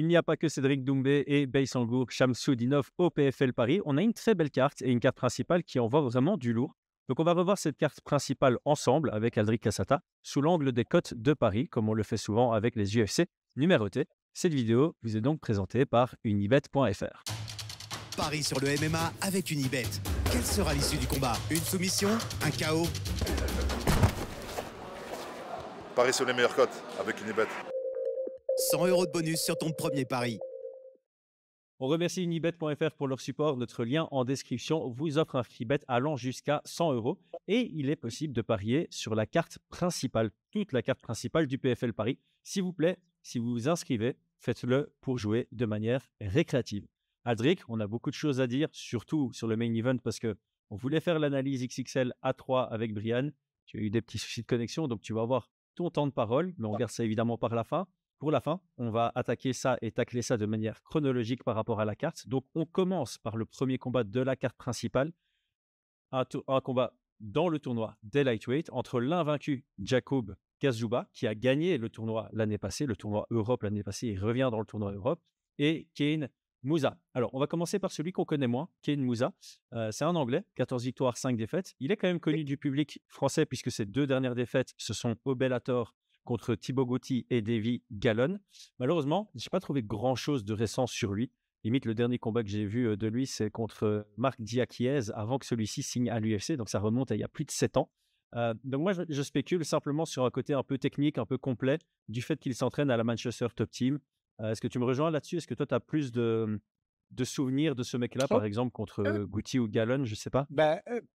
Il n'y a pas que Cédric Doumbé et Baïsangour Shamsoudinov au PFL Paris. On a une très belle carte et une carte principale qui envoie vraiment du lourd. Donc, on va revoir cette carte principale ensemble avec Aldric Cassata sous l'angle des cotes de Paris, comme on le fait souvent avec les UFC numérotés. Cette vidéo vous est donc présentée par unibet.fr. Paris sur le MMA avec Unibet. Quelle sera l'issue du combat? Une soumission? Un KO? Paris sur les meilleures cotes avec Unibet. 100 € de bonus sur ton premier pari. On remercie unibet.fr pour leur support. Notre lien en description vous offre un free bet allant jusqu'à 100 € et il est possible de parier sur la carte principale, toute la carte principale du PFL Paris. S'il vous plaît, si vous vous inscrivez, faites-le pour jouer de manière récréative. Aldric, on a beaucoup de choses à dire, surtout sur le main event parce que on voulait faire l'analyse XXL A3 avec Brian. Tu as eu des petits soucis de connexion, donc tu vas avoir ton temps de parole, mais on garde ça évidemment par la fin. Pour la fin, on va attaquer ça et tacler ça de manière chronologique par rapport à la carte. Donc, on commence par le premier combat de la carte principale. Un combat dans le tournoi des lightweight entre l'invaincu Jakub Kazuba, qui a gagné le tournoi l'année passée, le tournoi Europe l'année passée, il revient dans le tournoi Europe, et Kane Moussa. Alors, on va commencer par celui qu'on connaît moins, Kane Moussa. C'est un Anglais, 14 victoires, 5 défaites. Il est quand même connu du public français puisque ses 2 dernières défaites, ce sont au Bellator contre Thibaut Gouti et Davy Gallon. Malheureusement, je n'ai pas trouvé grand-chose de récent sur lui. Limite, le dernier combat que j'ai vu de lui, c'est contre Marc Diakiez avant que celui-ci signe à l'UFC. Donc, ça remonte à il y a plus de 7 ans. Donc, moi, je spécule simplement sur un côté un peu technique, un peu complet, du fait qu'il s'entraîne à la Manchester Top Team. Est-ce que tu me rejoins là-dessus? Est-ce que toi, tu as plus de souvenirs de ce mec-là, Oh, par exemple, contre heu, Gouti ou Gallon? Je ne sais pas.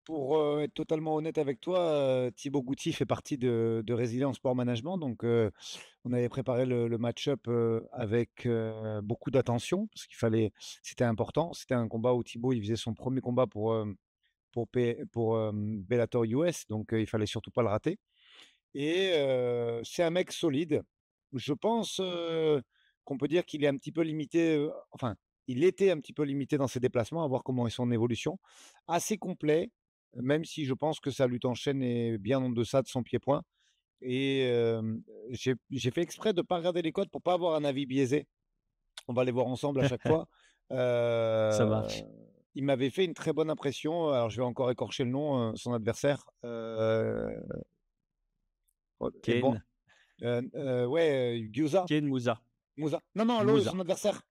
pour, être totalement honnête avec toi, Thibaut Gouti fait partie de Resilience Sport Management, donc on avait préparé le match-up, avec, beaucoup d'attention parce c'était important. C'était un combat où Thibaut, il faisait son premier combat pour Bellator US, donc il fallait surtout pas le rater et c'est un mec solide. Je pense, qu'on peut dire qu'il est un petit peu limité, enfin, il était un petit peu limité dans ses déplacements, à voir comment est son évolution. Assez complet, même si je pense que sa lutte en chaîne est bien en deçà de son pied-point et j'ai fait exprès de pas regarder les codes pour pas avoir un avis biaisé. On va les voir ensemble à chaque fois. Ça Heu, marche. il m'avait fait une très bonne impression, alors je vais encore écorcher le nom, son adversaire, et bon, Kane, ouais, Gyoza, Kane Moussa. Mouza. Non, non, son Moussa. adversaire,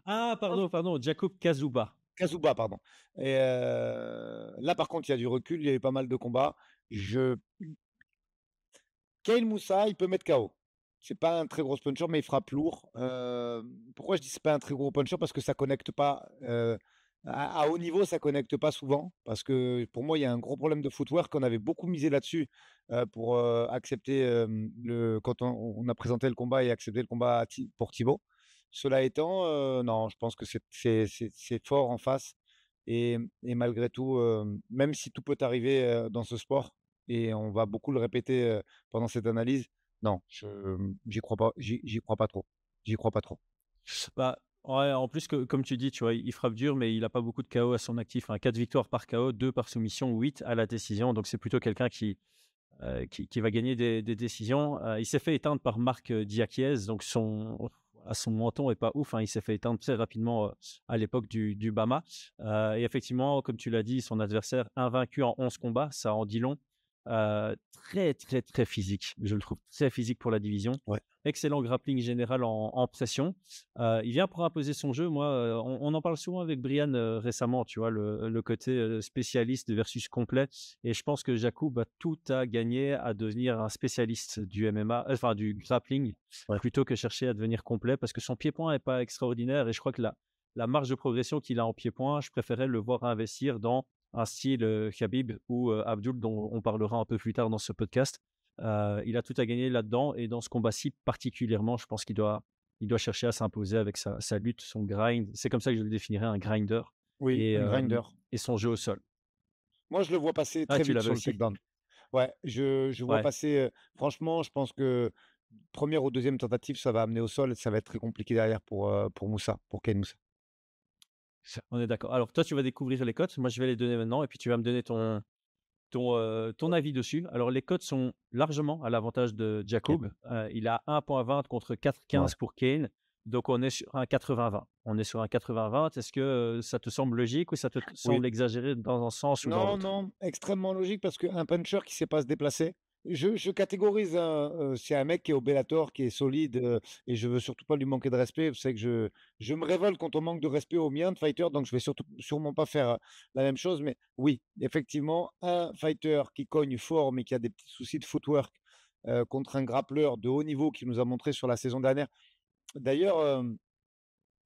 Ah, mince, pardon, Jakub Kazuba. Kazuba, pardon et là, par contre, il y a du recul, il y a eu pas mal de combats. Je Kale Moussa, il peut mettre KO. C'est pas un très gros puncher, mais il frappe lourd. Pourquoi je dis c'est pas un très gros puncher? Parce que ça connecte pas, à haut niveau, ça connecte pas souvent. Parce que pour moi, il y a un gros problème de footwork. On avait beaucoup misé là-dessus, pour, accepter, le quand on a présenté le combat et accepté le combat pour Thibaut. Cela étant, non, je pense que c'est fort en face et malgré tout, même si tout peut arriver, dans ce sport et on va beaucoup le répéter, pendant cette analyse, non, j'y crois pas trop. J'y crois pas trop. Bah, ouais, en plus, comme tu dis, tu vois, il frappe dur, mais il a pas beaucoup de KO à son actif, hein. 4 victoires par KO, 2 par soumission, 8 à la décision. Donc, c'est plutôt quelqu'un qui va gagner des décisions. Il s'est fait éteindre par Marc Diakiez, donc son menton est pas ouf, hein. Il s'est fait éteindre très rapidement à l'époque du Bama. Et effectivement, comme tu l'as dit, son adversaire invaincu en 11 combats, ça en dit long. Très, très, très physique, je le trouve. Très physique pour la division. Ouais. Excellent grappling général en pression. Il vient pour imposer son jeu. Moi, on en parle souvent avec Brian récemment, tu vois, le côté spécialiste versus complet. Et je pense que Jakub a tout à gagner à devenir un spécialiste du MMA, enfin du grappling, Ouais. plutôt que chercher à devenir complet, parce que son pied-point n'est pas extraordinaire. Et je crois que la marge de progression qu'il a en pied-point, je préférais le voir investir dans un style Khabib ou Abdul, dont on parlera un peu plus tard dans ce podcast. Il a tout à gagner là-dedans et dans ce combat-ci particulièrement, je pense qu'il doit chercher à s'imposer avec sa lutte, son grind. C'est comme ça que je le définirais, un grinder Oui, et, un euh, grinder. et son jeu au sol. Moi, je le vois passer Ah, très tu vite l'avais sur le aussi? takedown. Ouais, je vois Ouais. passer, franchement, je pense que première ou deuxième tentative, ça va amener au sol et ça va être très compliqué derrière pour Moussa, pour Ken Moussa. On est d'accord. Alors toi, tu vas découvrir les cotes. Moi, je vais les donner maintenant et puis tu vas me donner ton avis dessus. Alors les cotes sont largement à l'avantage de OK. Jakub. Il a 1,20 contre Ouais. 4,15 pour Kane. Donc, on est sur un 80-20. On est sur un 80-20. Est-ce que ça te semble logique ou ça te Oui. semble exagéré dans un sens ou dans Non, l'autre? non, extrêmement logique parce qu'un puncher qui sait pas se déplacer, je catégorise, hein, c'est un mec qui est au Bellator, qui est solide, et je veux surtout pas lui manquer de respect. Vous savez que je me révolte quand on manque de respect aux miens de fighter, donc je vais surtout sûrement pas faire, la même chose. Mais oui, effectivement, un fighter qui cogne fort, mais qui a des petits soucis de footwork, contre un grappleur de haut niveau qui nous a montré sur la saison dernière. D'ailleurs,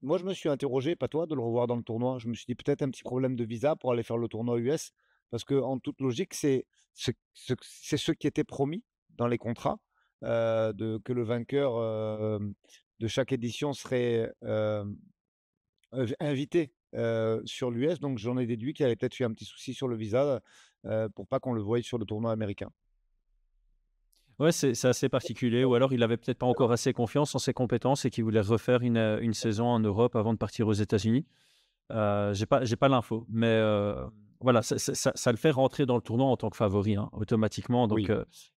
moi, je me suis interrogé, pas toi, de le revoir dans le tournoi. Je me suis dit peut-être un petit problème de visa pour aller faire le tournoi US, parce que en toute logique, c'est ce qui était promis dans les contrats, que le vainqueur de chaque édition serait invité sur l'US. Donc j'en ai déduit qu'il avait peut-être eu un petit souci sur le visa pour pas qu'on le voie sur le tournoi américain. Ouais, c'est assez particulier ou alors il avait peut-être pas encore assez confiance en ses compétences et qu'il voulait refaire une saison en Europe avant de partir aux États-Unis. J'ai pas l'info, mais voilà, ça le fait rentrer dans le tournoi en tant que favori, hein, automatiquement. Donc, Oui,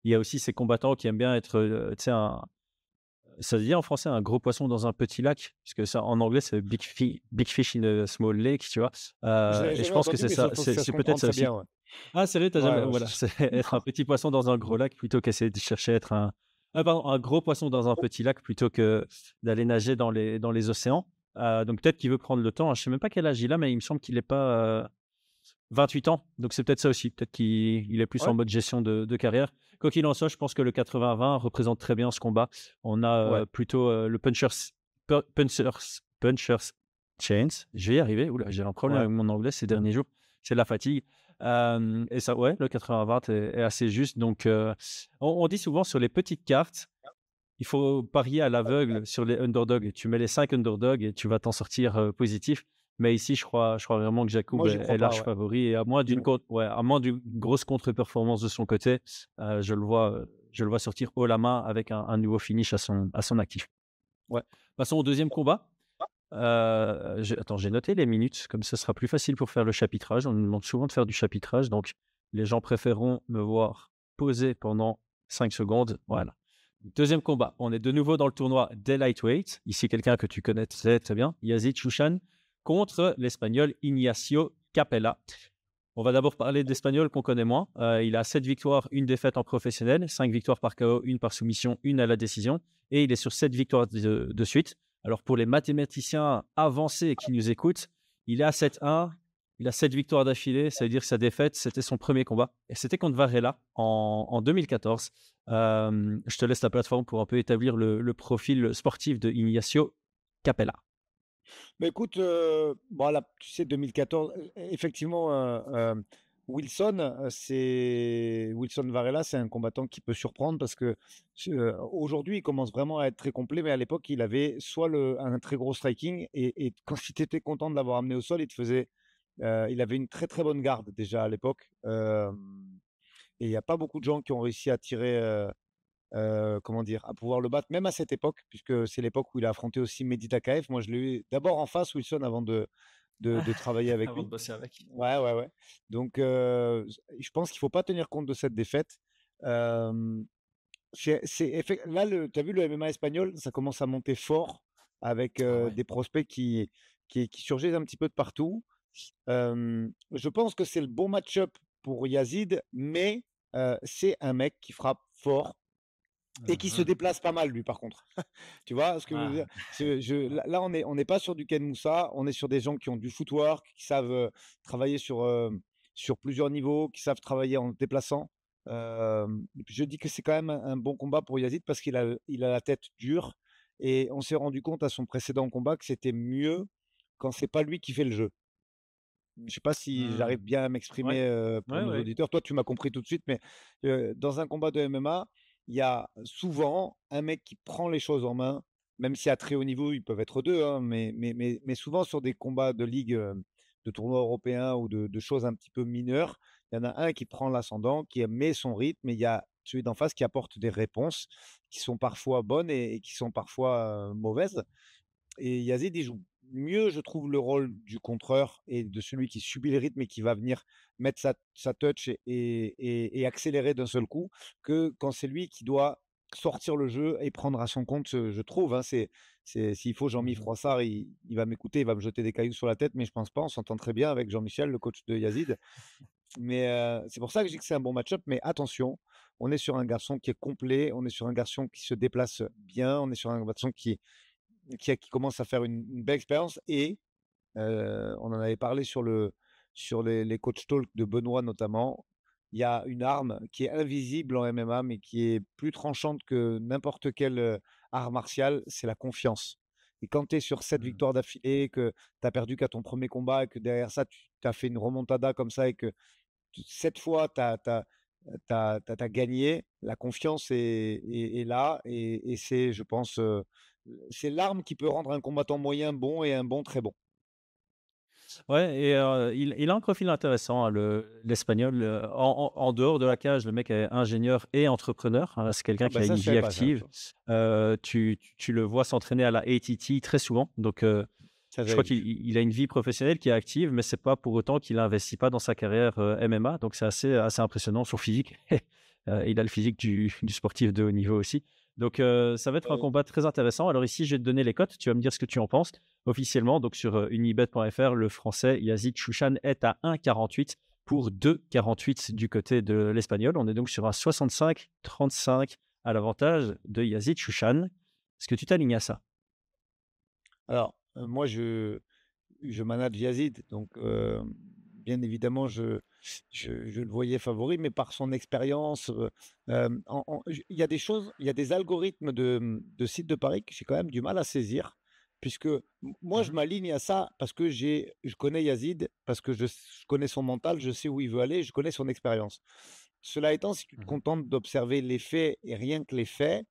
il y a aussi ces combattants qui aiment bien être, tu sais, ça se dit en français un gros poisson dans un petit lac, parce que ça, en anglais, c'est big fish in a small lake, tu vois. je l'avais Et je jamais pense que entendu, c'est mais ça, ça se c'est comprend peut-être ça très aussi. bien. Ouais, Ah, sérieux, t'as ouais, jamais, ouais, voilà, c'est être un petit poisson dans un gros lac plutôt qu'essayer de chercher à être pardon, un gros poisson dans un petit lac plutôt que d'aller nager dans les océans. Donc peut-être qu'il veut prendre le temps, hein. Je sais même pas quel âge il a, mais il me semble qu'il est pas, 28 ans, donc c'est peut-être ça aussi. Peut-être qu'il est plus en ouais, mode gestion de carrière. Quoi qu'il en soit, je pense que le 80-20 représente très bien ce combat. On a, ouais, plutôt, le punchers chance. Je vais y arriver. Ouh j'ai un problème ouais. avec mon anglais ces derniers jours. C'est la fatigue. Et ça, ouais, le 80-20 est assez juste. Donc, on dit souvent sur les petites cartes, il faut parier à l'aveugle sur les underdogs. Tu mets les 5 underdogs et tu vas t'en sortir, positif. Mais ici, je crois vraiment que Jacob Moi, est j'y crois est pas. large Ouais. favori et à moins d'une Mm. ouais, à moins d'une grosse contre-performance de son côté, je le vois sortir haut la main avec un nouveau finish à son actif. Ouais. Passons au deuxième combat. Attends, j'ai noté les minutes, comme ça sera plus facile pour faire le chapitrage. On nous demande souvent de faire du chapitrage, donc les gens préféreront me voir poser pendant 5 secondes. Voilà. Deuxième combat, on est de nouveau dans le tournoi des lightweight. Ici, quelqu'un que tu connais très, très bien, Yazid Chouchan, contre l'Espagnol Ignacio Capella. On va d'abord parler de l'Espagnol qu'on connaît moins. Il a 7 victoires, une défaite en professionnel, 5 victoires par KO, une par soumission, une à la décision. Et il est sur 7 victoires de suite. Alors pour les mathématiciens avancés qui nous écoutent, il est à 7-1, il a 7 victoires d'affilée, ça veut dire que sa défaite, c'était son premier combat. Et c'était contre Varela en 2014. Je te laisse la plateforme pour un peu établir le profil sportif de Ignacio Capella. Mais écoute, bon là, tu sais 2014, effectivement, Wilson, c'est Wilson Varela, c'est un combattant qui peut surprendre parce que aujourd'hui, il commence vraiment à être très complet, mais à l'époque, il avait soit un très gros striking et quand si tu étais content de l'avoir amené au sol, il avait une très, très bonne garde déjà à l'époque, et il y a pas beaucoup de gens qui ont réussi à tirer, comment dire? À pouvoir le battre, même à cette époque, puisque c'est l'époque où il a affronté aussi Mehdi Takaev. Moi, je l'ai eu d'abord en face, Wilson, avant de travailler avec Avant de lui. bosser avec. Ouais, ouais, ouais. Donc, je pense qu'il faut pas tenir compte de cette défaite. Hem, là, tu as vu le MMA espagnol, ça commence à monter fort avec, Ah ouais. des prospects qui surgissent un petit peu de partout. Je pense que c'est le bon match-up pour Yazid, mais, c'est un mec qui frappe fort et qui se Mhm. déplace pas mal lui par contre. Tu vois ce que je veux Ah, dire? Là on n'est pas sur du Ken Moussa, on est sur des gens qui ont du footwork, qui savent, travailler sur plusieurs niveaux, qui savent travailler en se déplaçant. Je dis que c'est quand même un bon combat pour Yazid parce qu'il a la tête dure et on s'est rendu compte à son précédent combat que c'était mieux quand c'est pas lui qui fait le jeu. Je sais pas si hmm. j'arrive bien à Ouais, m'exprimer, pour ouais, nos ouais. auditeurs. Toi, tu m'as compris tout de suite, mais, dans un combat de MMA, il y a souvent un mec qui prend les choses en main, même si à très haut niveau, ils peuvent être 2, hein, mais souvent sur des combats de ligue, de tournois européens ou de choses un petit peu mineures, il y en a un qui prend l'ascendant, qui met son rythme et il y a celui d'en face qui apporte des réponses qui sont parfois bonnes et qui sont parfois, mauvaises. Et Yazid, il joue mieux, je trouve, le rôle du contreur et de celui qui subit le rythme et qui va venir mettre sa touch et accélérer d'un seul coup, que quand c'est lui qui doit sortir le jeu et prendre à son compte, je trouve, hein. S'il faut, Jean-Mi Mmh. Froissart, il va m'écouter, il va me jeter des cailloux sur la tête, mais je pense pas. On s'entend très bien avec Jean-Michel, le coach de Yazid. Mais c'est pour ça que je dis que c'est un bon match-up. Mais attention, on est sur un garçon qui est complet, on est sur un garçon qui se déplace bien, on est sur un garçon qui commence à faire une belle expérience. Et on en avait parlé sur les coach talk de Benoît notamment. Il y a une arme qui est invisible en MMA, mais qui est plus tranchante que n'importe quel art martial, c'est la confiance. Et quand tu es sur 7 Mmh. victoires d'affilée, que tu as perdu qu'à ton premier combat, et que derrière ça, tu as fait une remontada comme ça, et que 7 fois, tu as gagné, la confiance est là. Et c'est, je pense, c'est l'arme qui peut rendre un combattant moyen bon et un bon très bon. Ouais et il a un profil intéressant, hein, l'Espagnol, en dehors de la cage, le mec est ingénieur et entrepreneur, hein. C'est quelqu'un Ah qui bah a ça, une je vie savais pas ça, tu active. vois? Tu le vois s'entraîner à la ATT très souvent, donc Ça, je j'avais crois qu'il vu. a une vie professionnelle qui est active, mais c'est pas pour autant qu'il investit pas dans sa carrière, MMA, donc c'est assez impressionnant. Son physique, il a le physique du sportif de haut niveau aussi. Donc ça va être un Ouais. combat très intéressant. Alors ici, je vais te donner les cotes, tu vas me dire ce que tu en penses. Officiellement, donc sur, unibet.fr, le Français Yazid Chouchan est à 1,48 pour 2,48 du côté de l'Espagnol. On est donc sur un 65-35 à l'avantage de Yazid Chouchan. Est-ce que tu t'alignes à ça? Alors, moi, je manage Yazid, donc bien évidemment, je le voyais favori, mais par son expérience, il y a des choses, il y a des algorithmes de sites de paris que j'ai quand même du mal à saisir, puisque moi, je Mmh. m'aligne à ça parce que je connais Yazid, parce que je connais son mental, je sais où il veut aller, je connais son expérience. Cela étant, si tu te Mmh. contentes d'observer les faits et rien que les faits,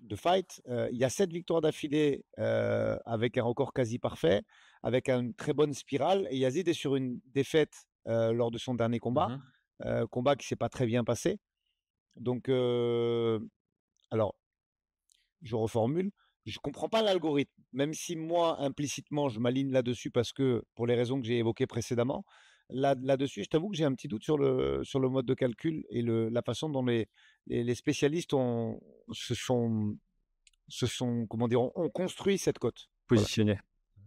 de fight. Il y a 7 victoires d'affilée, avec un record quasi parfait, avec une très bonne spirale. Et Yazid est sur une défaite lors de son dernier combat, Mmh. combat qui s'est pas très bien passé. Donc, alors, je reformule, je comprends pas l'algorithme, même si moi, implicitement, je m'aligne là-dessus parce que, pour les raisons que j'ai évoquées précédemment, là-dessus, je t'avoue que j'ai un petit doute sur le mode de calcul et la façon dont les spécialistes comment dire, ont construit cette cote. Voilà. Positionné.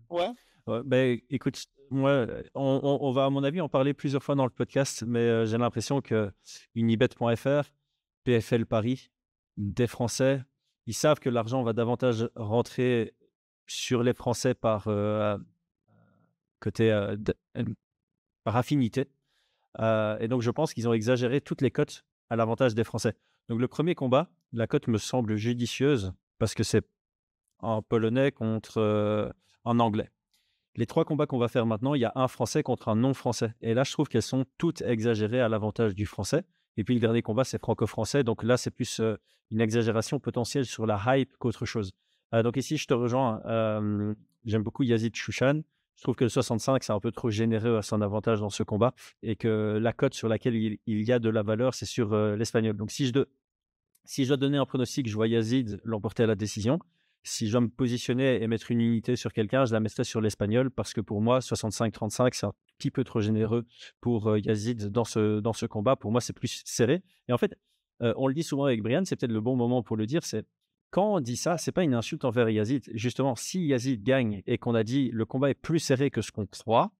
Ouais, Ouais, beh, écoute, moi, on va à mon avis en parler plusieurs fois dans le podcast, mais j'ai l'impression que Unibet.fr, PFL Paris, des Français, ils savent que l'argent va davantage rentrer sur les Français par, côté, par affinité, et donc je pense qu'ils ont exagéré toutes les cotes à l'avantage des Français. Donc le premier combat, la cote me semble judicieuse parce que c'est en polonais contre, en anglais. Les 3 combats qu'on va faire maintenant, il y a un Français contre un non-Français et là, je trouve qu'elles sont toutes exagérées à l'avantage du Français et puis le dernier combat, c'est franco-français donc là, c'est plus, une exagération potentielle sur la hype qu'autre chose. Donc ici, je te rejoins, j'aime beaucoup Yazid Chouchan. Je trouve que le 65, c'est un peu trop généreux à son avantage dans ce combat et que la cote sur laquelle il y a de la valeur, c'est sur, l'Espagnol. Donc si je dois donner un pronostic, je vois Yazid l'emporter à la décision. Si je dois me positionner et mettre une unité sur quelqu'un, je la mettrais sur l'Espagnol parce que pour moi, 65-35, c'est un petit peu trop généreux pour Yazid dans ce combat. Pour moi, c'est plus serré. Et en fait, on le dit souvent avec Brian, c'est peut-être le bon moment pour le dire, c'est quand on dit ça, c'est pas une insulte envers Yazid. Justement, si Yazid gagne et qu'on a dit le combat est plus serré que ce qu'on croit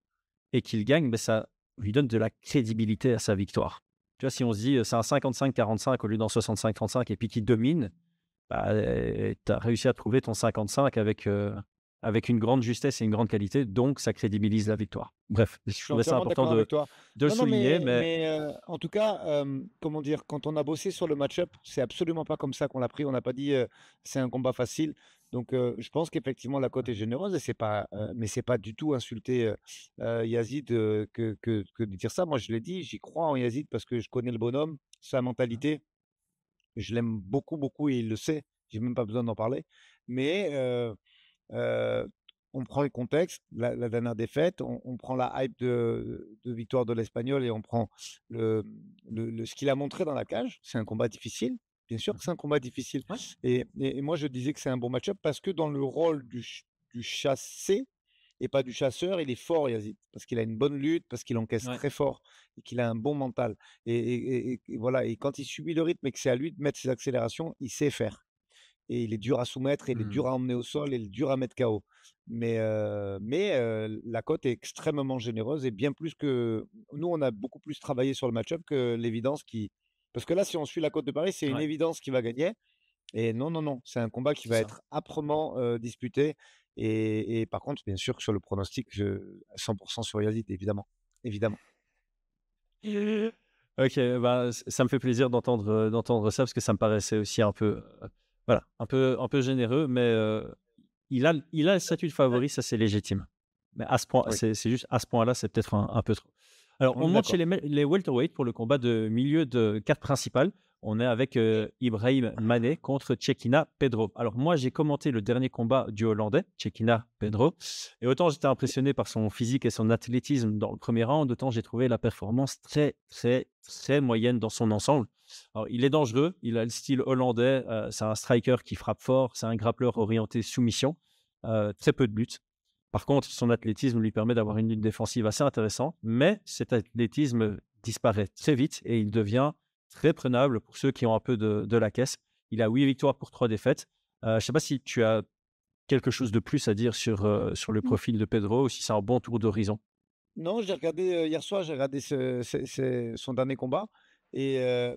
et qu'il gagne, ben ça lui donne de la crédibilité à sa victoire. Tu vois, si on se dit, c'est un 55-45 au lieu d'un 65-35 et puis qu'il domine, bah, tu as réussi à trouver ton 55 avec, avec une grande justesse et une grande qualité, donc ça crédibilise la victoire. Bref, je je suis trouvais ça entièrement important d'accord avec toi. de le Non, non, souligner, mais en tout cas, comment dire? Quand on a bossé sur le match-up, c'est absolument pas comme ça qu'on l'a pris. On n'a pas dit, c'est un combat facile. Donc, je pense qu'effectivement la cote est généreuse et c'est pas, mais c'est pas du tout insulter, Yazid, que de dire ça. Moi, je l'ai dit, j'y crois en Yazid parce que je connais le bonhomme, sa mentalité. Je l'aime beaucoup, beaucoup et il le sait. J'ai même pas besoin d'en parler. Mais heu, on prend le contexte, la dernière défaite, on prend la hype de victoire de l'Espagnol et on prend le ce qu'il a montré dans la cage. C'est un combat difficile. Bien sûr que c'est un combat difficile ouais. et moi je disais que c'est un bon match-up parce que dans le rôle du chassé, et pas du chasseur. Il est fort, Yazid, parce qu'il a une bonne lutte, parce qu'il encaisse Ouais. très fort et qu'il a un bon mental. Et voilà. Et quand il subit le rythme et que c'est à lui de mettre ses accélérations, il sait faire. Et il est dur à soumettre, et il est dur Mmh. à emmener au sol, et il est dur à mettre KO. La cote est extrêmement généreuse, et bien plus que nous, on a beaucoup plus travaillé sur le match-up que l'évidence qui. Parce que là, si on suit la cote de Paris, c'est une Ouais, évidence qui va gagner. Et non, non, non, c'est un combat qui c'est va ça. être âprement disputé. Et par contre, bien sûr que sur le pronostic, 100% sur Yazid, évidemment. Évidemment. OK, bah, ça me fait plaisir d'entendre ça parce que ça me paraissait aussi un peu, voilà, un peu généreux, mais il a le statut de favori, ça c'est légitime. Mais à ce point, Oui, c'est juste à ce point-là, c'est peut-être un peu trop. Alors, on on est monte chez d'accord. les welterweight pour le combat de milieu de carte principale. On est avec Ibrahim Mané contre Cekina Pedro. Alors, moi, j'ai commenté le dernier combat du Hollandais, Cekina Pedro. Et autant j'étais impressionné par son physique et son athlétisme dans le premier round, autant j'ai trouvé la performance très, très, très moyenne dans son ensemble. Alors, il est dangereux, il a le style hollandais, c'est un striker qui frappe fort, c'est un grappleur orienté soumission, très peu de buts. Par contre, son athlétisme lui permet d'avoir une ligne défensive assez intéressante, mais cet athlétisme disparaît très vite et il devient très prenable pour ceux qui ont un peu de la caisse. Il a 8 victoires pour 3 défaites. Je ne sais pas si tu as quelque chose de plus à dire sur le profil de Pedro ou si c'est un bon tour d'horizon. Non, j'ai regardé hier soir, j'ai regardé son dernier combat, et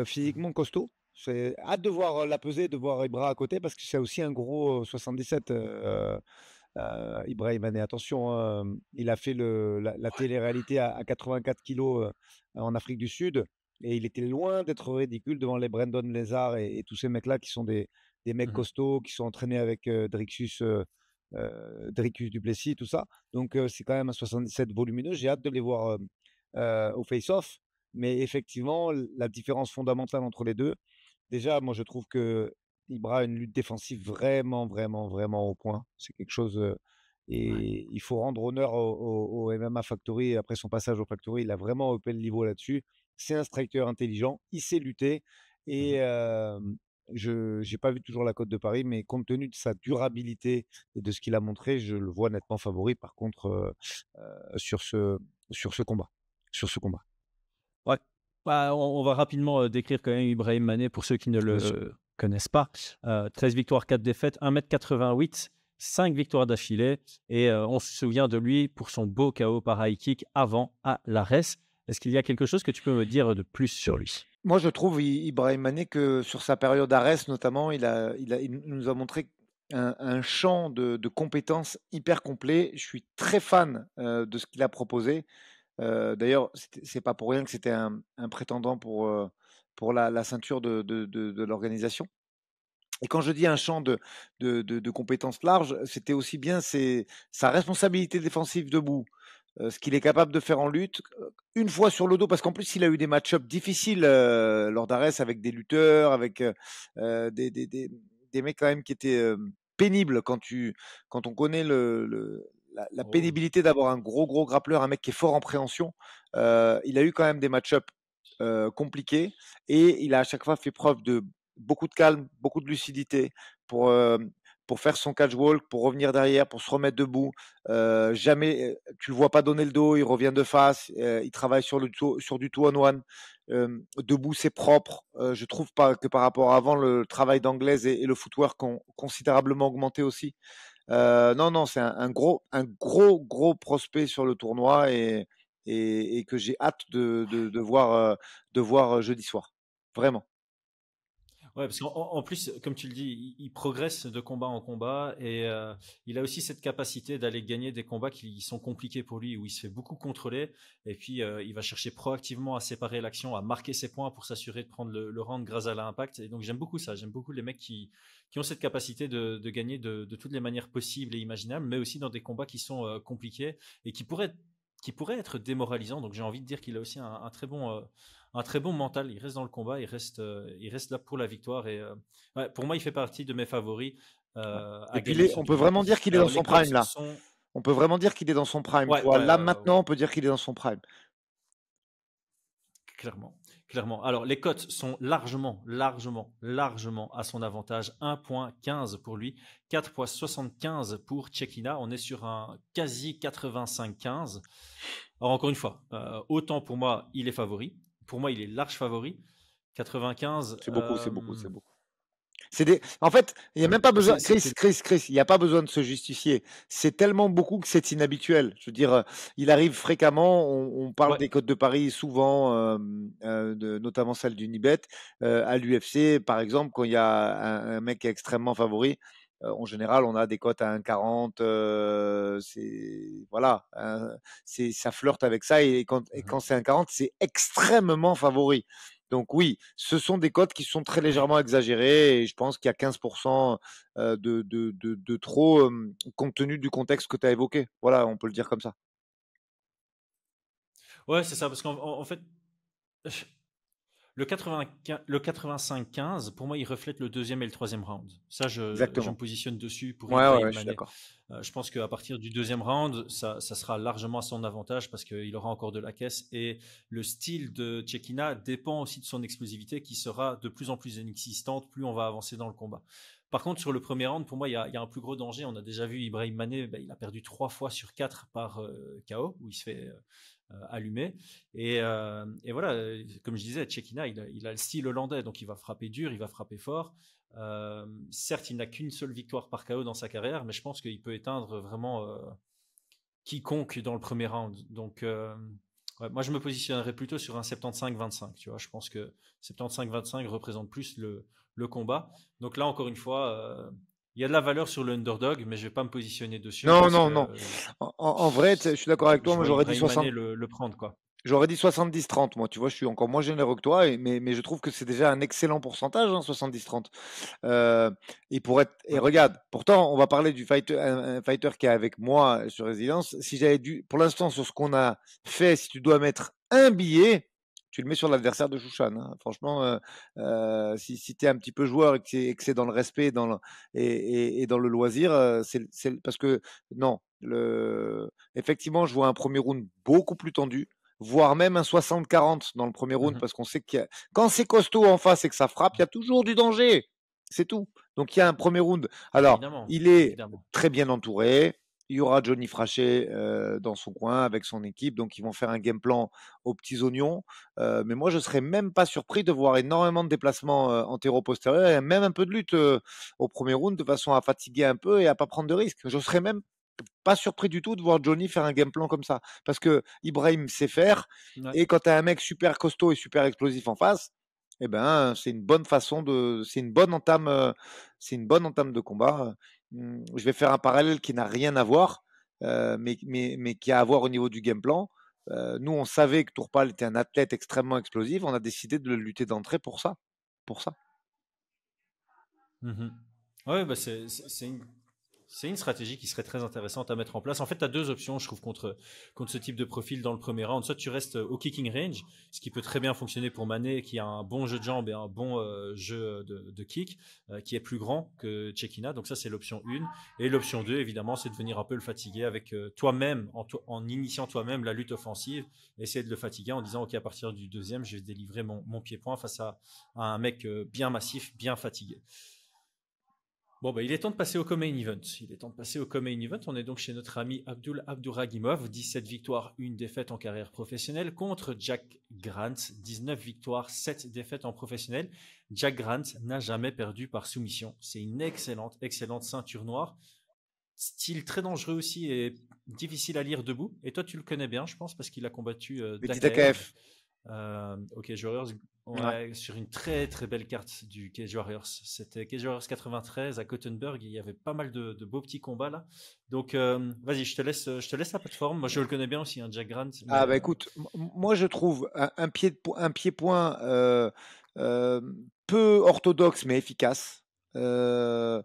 physiquement costaud. C'est hâte de voir la pesée, de voir Ibra à côté, parce que c'est aussi un gros 77. Ibrahim Mané, attention, hein, il a fait la télé-réalité à 84 kilos en Afrique du Sud, et il était loin d'être ridicule devant les Brandon Lézard et tous ces mecs-là qui sont des mecs Mhm. costauds, qui sont entraînés avec Dricus du Plessis, tout ça. Donc c'est quand même un 77 volumineux. J'ai hâte de les voir au face-off. Mais effectivement, la différence fondamentale entre les deux, déjà, moi je trouve que Ibra a une lutte défensive vraiment, vraiment, vraiment au point. C'est quelque chose. Ouais. Et il faut rendre honneur au MMA Factory. Après son passage au Factory, il a vraiment upé le niveau là-dessus. C'est un striker intelligent. Il sait lutter. Et Mhm. je n'ai pas vu toujours la cote de Paris, mais compte tenu de sa durabilité et de ce qu'il a montré, je le vois nettement favori, par contre, sur ce combat. Sur ce combat, Ouais. Bah, on va rapidement décrire quand même Ibrahim Mané pour ceux qui ne bien sûr. le connaissent pas. 13 victoires, 4 défaites, 1,88 m, 5 victoires d'affilée. Et on se souvient de lui pour son beau KO par high kick avant à l'Ares. Est-ce qu'il y a quelque chose que tu peux me dire de plus sur lui? Moi, je trouve Ibrahim Mané que sur sa période Arès notamment, il nous a montré un champ de compétences hyper complet. Je suis très fan de ce qu'il a proposé. D'ailleurs, c'est pas pour rien que c'était un prétendant pour la ceinture de l'organisation. Et quand je dis un champ de compétences larges, c'était aussi bien sa responsabilité défensive debout, ce qu'il est capable de faire en lutte, une fois sur le dos, parce qu'en plus, il a eu des match-ups difficiles lors d'Arès avec des lutteurs, avec des mecs quand même qui étaient pénibles quand on connaît la Oh oui. pénibilité d'avoir un gros grappleur, un mec qui est fort en préhension. Il a eu quand même des match-ups compliqués, et il a à chaque fois fait preuve de beaucoup de calme, beaucoup de lucidité pour, euh, pour faire son catch walk, pour revenir derrière, pour se remettre debout. Jamais, tu le vois pas donner le dos, il revient de face, il travaille sur du two-on-one. Debout, c'est propre. Je trouve pas que par rapport à avant, le travail d'anglaise et le footwork ont considérablement augmenté aussi. Non, non, c'est un gros prospect sur le tournoi, et que j'ai hâte de voir jeudi soir. Vraiment. Ouais, parce qu'en plus, comme tu le dis, il progresse de combat en combat et il a aussi cette capacité d'aller gagner des combats qui sont compliqués pour lui, où il se fait beaucoup contrôler et puis il va chercher proactivement à séparer l'action, à marquer ses points pour s'assurer de prendre le round grâce à l'impact. Et donc j'aime beaucoup ça, j'aime beaucoup les mecs qui ont cette capacité de gagner de toutes les manières possibles et imaginables, mais aussi dans des combats qui sont compliqués et qui pourraient être démoralisants. Donc j'ai envie de dire qu'il a aussi un très bon mental. Il reste dans le combat, il reste là pour la victoire. Et ouais, pour moi, il fait partie de mes favoris Ouais. Et à puis gagner ce on peut duel. vraiment dire qu'il est dans Alors les son prime cotes là. sont. On peut vraiment dire qu'il est dans son prime. Tu Ouais, vois, ouais, là ouais, ouais, maintenant, on peut dire qu'il est dans son prime. clairement. clairement. Alors, les cotes sont largement, largement, largement à son avantage. 1,15 pour lui, 4,75 pour Cecchina. On est sur un quasi 85-15. Alors, encore une fois, autant pour moi, il est favori. Pour moi, il est large favori. 95. C'est beaucoup, c'est beaucoup, c'est beaucoup. En fait, il n'y a Ouais, même pas besoin. c'est- Chris, il n'y a pas besoin de se justifier. C'est tellement beaucoup que c'est inhabituel. Je veux dire, il arrive fréquemment. On parle ouais. des cotes de paris souvent, notamment celle d'Unibet. À l'UFC, par exemple, quand il y a un mec qui est extrêmement favori, en général, on a des cotes à 1,40. Voilà, ça flirte avec ça. Et quand c'est 1,40, c'est extrêmement favori. Donc oui, ce sont des cotes qui sont très légèrement exagérées et je pense qu'il y a 15% de trop compte tenu du contexte que tu as évoqué. Voilà, on peut le dire comme ça. Ouais, c'est ça, parce qu'en fait, le 85-15, pour moi, il reflète le deuxième et le troisième round. Ça, je me Exactement. positionne dessus pour Ouais, ouais, Ibrahim ouais, je suis Mané. d'accord. Je pense qu'à partir du deuxième round, ça sera largement à son avantage parce qu'il aura encore de la caisse. Et le style de Cecchina dépend aussi de son explosivité qui sera de plus en plus inexistante plus on va avancer dans le combat. Par contre, sur le premier round, pour moi, il y a un plus gros danger. On a déjà vu Ibrahim Mané, il a perdu 3 fois sur 4 par KO, où il se fait allumer. Et voilà, comme je disais, Cecchina, il a le style hollandais, donc il va frapper dur, il va frapper fort. Certes, il n'a qu'une seule victoire par KO dans sa carrière, mais je pense qu'il peut éteindre vraiment quiconque dans le premier round. Donc, ouais, moi, je me positionnerais plutôt sur un 75-25. Tu vois, je pense que 75-25 représente plus le combat. Donc là, encore une fois, il y a de la valeur sur le underdog, mais je ne vais pas me positionner dessus Non, parce non, non. que En vrai, je suis d'accord avec toi. je Moi, vois j'aurais dit Ibrahim 60. Mané le prendre, quoi. J'aurais dit 70-30, moi, tu vois, je suis encore moins généreux que toi, mais je trouve que c'est déjà un excellent pourcentage, hein, 70-30. Et Ouais. regarde, pourtant, on va parler du fighter, un fighter qui est avec moi sur Résidence. Si j'avais dû, pour l'instant, sur ce qu'on a fait, si tu dois mettre un billet, tu le mets sur l'adversaire de Chouchan, hein. Franchement, si tu es un petit peu joueur et que c'est dans le respect et dans le loisir, parce que non, effectivement, je vois un premier round beaucoup plus tendu, voire même un 60-40 dans le premier round, Mhm. parce qu'on sait que quand c'est costaud en face et que ça frappe, il y a toujours du danger. C'est tout. Donc il y a un premier round. Alors, Évidemment, il est évidemment. très bien entouré. Il y aura Johnny Frachet dans son coin avec son équipe, donc ils vont faire un game plan aux petits oignons. Mais moi, je serais même pas surpris de voir énormément de déplacements antéro-postérieurs et même un peu de lutte au premier round de façon à fatiguer un peu et à pas prendre de risques. Je serais même pas surpris du tout de voir Johnny faire un game plan comme ça. Parce que Ibrahim sait faire. Ouais. Et quand tu as un mec super costaud et super explosif en face, eh ben, c'est une bonne façon de. C'est une bonne entame de combat. Je vais faire un parallèle qui n'a rien à voir, mais qui a à voir au niveau du game plan. Nous, on savait que Tourpal était un athlète extrêmement explosif. On a décidé de le lutter d'entrée pour ça. Pour ça. Mhm. Ouais, bah c'est une stratégie qui serait très intéressante à mettre en place. En fait, tu as deux options, je trouve, contre ce type de profil dans le premier round. Soit tu restes au kicking range, ce qui peut très bien fonctionner pour Mané, qui a un bon jeu de jambes et un bon jeu de kick, qui est plus grand que Cecchina. Donc ça, c'est l'option 1. Et l'option 2, évidemment, c'est de venir un peu le fatiguer avec toi-même, en initiant toi-même la lutte offensive, essayer de le fatiguer en disant, OK, à partir du deuxième, je vais délivrer mon pied-point face à un mec bien massif, bien fatigué. Bon, bah, il est temps de passer au co-main event. Il est temps de passer au co-main event. On est donc chez notre ami Abdul Abduragimov, 17 victoires, 1 défaite en carrière professionnelle, contre Jack Grant, 19 victoires, 7 défaites en professionnel. Jack Grant n'a jamais perdu par soumission. C'est une excellente, excellente ceinture noire. Style très dangereux aussi et difficile à lire debout. Et toi, tu le connais bien, je pense, parce qu'il a combattu Petit Dakaev. AKF. Ok, Warriors, Ouais. ouais, sur une très très belle carte du Cage Warriors. C'était Cage Warriors 93 à Gothenburg. Il y avait pas mal de beaux petits combats là. Donc vas-y, je te laisse la plateforme. Moi je le connais bien aussi, hein, Jack Grant. Mais Ah bah écoute, moi je trouve un pied-point euh, peu orthodoxe mais efficace. Euh,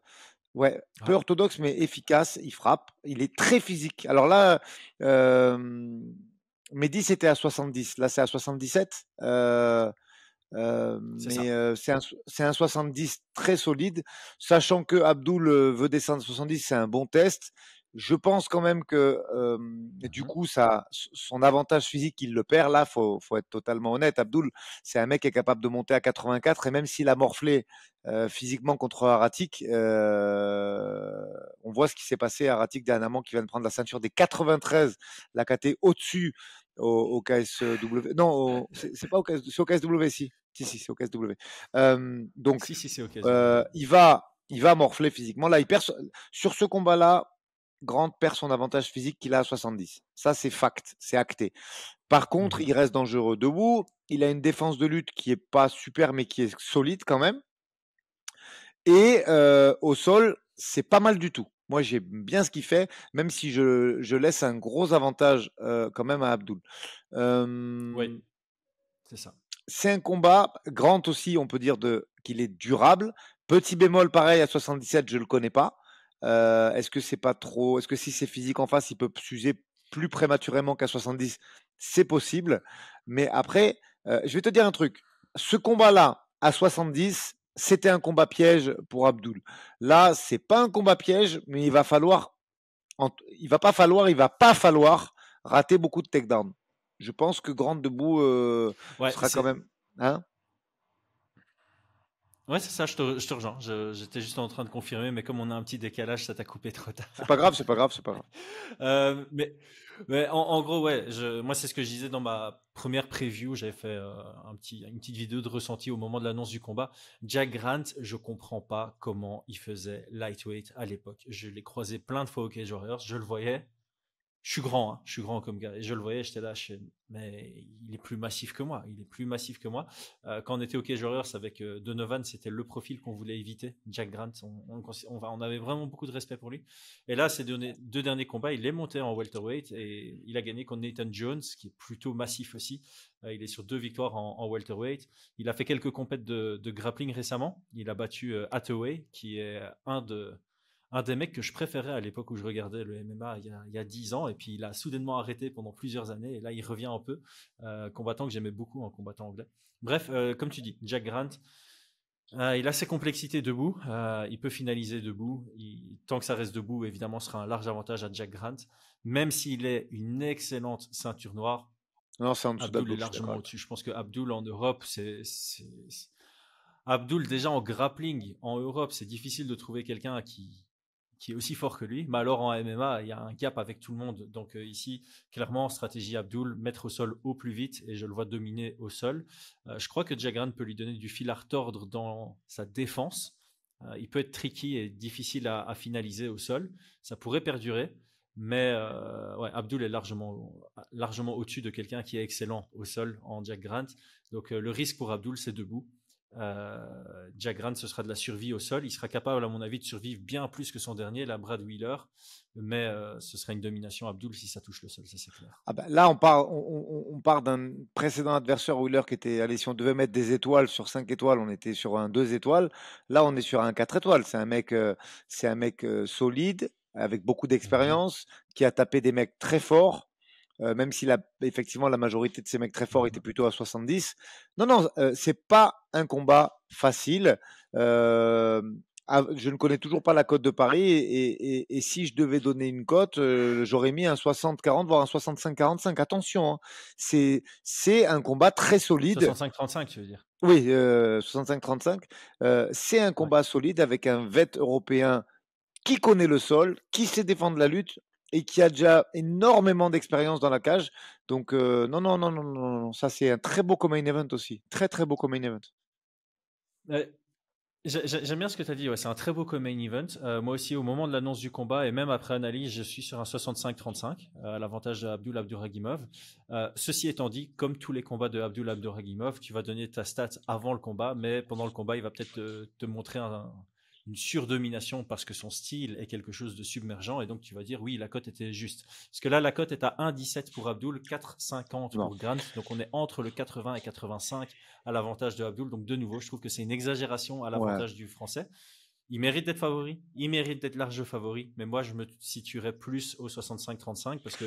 ouais, peu ouais, orthodoxe mais efficace. Il frappe. Il est très physique. Alors là, Mehdi c'était à 70. Là c'est à 77. c'est Mais ça. c'est un 70 très solide, sachant que Abdul veut descendre 70, c'est un bon test. Je pense quand même que du coup, son avantage physique, il le perd. Là, faut être totalement honnête. Abdul, c'est un mec qui est capable de monter à 84 et même s'il a morflé physiquement contre Aratik, on voit ce qui s'est passé à Aratik dernièrement qui vient de prendre la ceinture des 93, la KT au-dessus au KSW. Non, c'est pas c'est au KSW, si. Si, c'est au KSW. Donc, Si, c'est ok. il va morfler physiquement. Là, il perd sur ce combat-là. Grant perd son avantage physique qu'il a à 70. Ça, c'est fact, c'est acté. Par contre, il reste dangereux debout. Il a une défense de lutte qui est pas super, mais qui est solide quand même. Et au sol, c'est pas mal du tout. Moi, j'aime bien ce qu'il fait, même si je laisse un gros avantage quand même à Abdul. Oui, c'est ça. C'est un combat. Grant aussi, on peut dire qu'il est durable. Petit bémol, pareil, à 77, je le connais pas. Est-ce que c'est pas trop? Est-ce que si c'est physique en face, il peut s'user plus prématurément qu'à 70? C'est possible. Mais après, je vais te dire un truc. Ce combat-là, à 70, c'était un combat piège pour Abdul. Là, c'est pas un combat piège, mais il va pas falloir rater beaucoup de takedowns. Je pense que Grant debout sera quand même. Hein? Ouais, c'est ça, je te rejoins. J'étais juste en train de confirmer, mais comme on a un petit décalage, ça t'a coupé trop tard. C'est pas grave. Mais en gros, ouais, moi, c'est ce que je disais dans ma première preview. J'avais fait une petite vidéo de ressenti au moment de l'annonce du combat. Jack Grant, je comprends pas comment il faisait lightweight à l'époque. Je l'ai croisé plein de fois au Cage Warriors, je le voyais. Je suis grand comme gars. Et je le voyais, j'étais là, mais il est plus massif que moi. Quand on était au Cage Warriors avec Donovan, c'était le profil qu'on voulait éviter. Jack Grant, on avait vraiment beaucoup de respect pour lui. Et là, ces deux derniers combats, il est monté en welterweight et il a gagné contre Nathan Jones, qui est plutôt massif aussi. Il est sur 2 victoires en welterweight. Il a fait quelques compètes de grappling récemment. Il a battu Hathaway, qui est un des mecs que je préférais à l'époque où je regardais le MMA il y a 10 ans, et puis il a soudainement arrêté pendant plusieurs années, et là il revient un peu, combattant que j'aimais beaucoup, un combattant anglais. Bref, comme tu dis, Jack Grant, il a ses complexités debout, il peut finaliser debout, tant que ça reste debout, évidemment, ce sera un large avantage à Jack Grant, même s'il est une excellente ceinture noire. Non, c'est en dessous Abdul est largement au-dessus. Je pense que Abdul en Europe, Abdul, déjà en grappling, en Europe, c'est difficile de trouver quelqu'un qui est aussi fort que lui. Mais alors en MMA, il y a un gap avec tout le monde. Donc ici, clairement, stratégie Abdul, mettre au sol au plus vite, et je le vois dominer au sol. Je crois que Jack Grant peut lui donner du fil à retordre dans sa défense. Il peut être tricky et difficile à finaliser au sol. Ça pourrait perdurer. Mais ouais, Abdul est largement au-dessus de quelqu'un qui est excellent au sol en Jack Grant. Donc le risque pour Abdul, c'est debout. Jack Grant, ce sera de la survie au sol. Il sera capable, à mon avis, de survivre bien plus que son dernier, la Brad Wheeler. Mais ce sera une domination Abdul si ça touche le sol, ça c'est clair. Ah bah, là, on part d'un précédent adversaire Wheeler qui était, allez, si on devait mettre des étoiles sur 5 étoiles, on était sur un 2 étoiles. Là, on est sur un 4 étoiles. C'est un mec solide, avec beaucoup d'expérience, qui a tapé des mecs très forts. Même si effectivement la majorité de ces mecs très forts étaient plutôt à 70. Non, c'est pas un combat facile. Je ne connais toujours pas la cote de Paris et si je devais donner une cote, j'aurais mis un 60-40, voire un 65-45. Attention, hein. C'est un combat très solide. 65-35, tu veux dire? Oui, 65-35. C'est un combat solide avec un vet européen qui connaît le sol, qui sait défendre la lutte et qui a déjà énormément d'expérience dans la cage. Donc, non. Ça, c'est un très beau main event aussi. Très, très beau main event. J'aime bien ce que tu as dit. Ouais, c'est un très beau main event. Moi aussi, au moment de l'annonce du combat et même après analyse, je suis sur un 65-35 à l'avantage d'Abdul Abduragimov. Ceci étant dit, comme tous les combats de Abdul Abduragimov, tu vas donner ta stat avant le combat, mais pendant le combat, il va peut-être te montrer une surdomination parce que son style est quelque chose de submergent, et donc tu vas dire oui, la cote était juste. Parce que là, la cote est à 1,17 pour Abdul, 4,50 pour Grant, donc on est entre le 80 et 85 à l'avantage de Abdul. Donc de nouveau, je trouve que c'est une exagération à l'avantage du français. Il mérite d'être favori, il mérite d'être large favori, mais moi je me situerais plus au 65-35 parce que